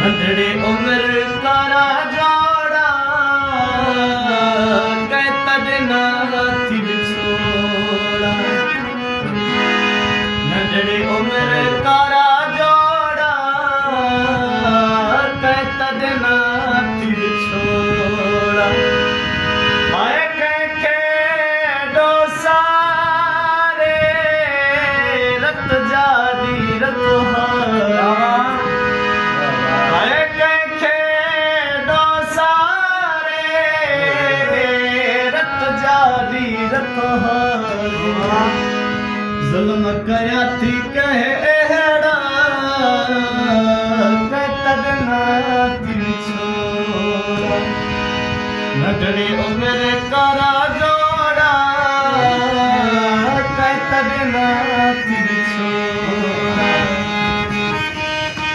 नंढड़े उम्र कारा जोड़ा कै तड़ना थी छोड़ा नंढड़े उम्र कारा जोड़ा कै तड़ना थी छोड़ा आए कैखे डोसारे रत जादी रतोहारा ज़ुल्म कया थी कहड़ा कै तड़ना थी छोड़ा नंढड़ी उम्र कारा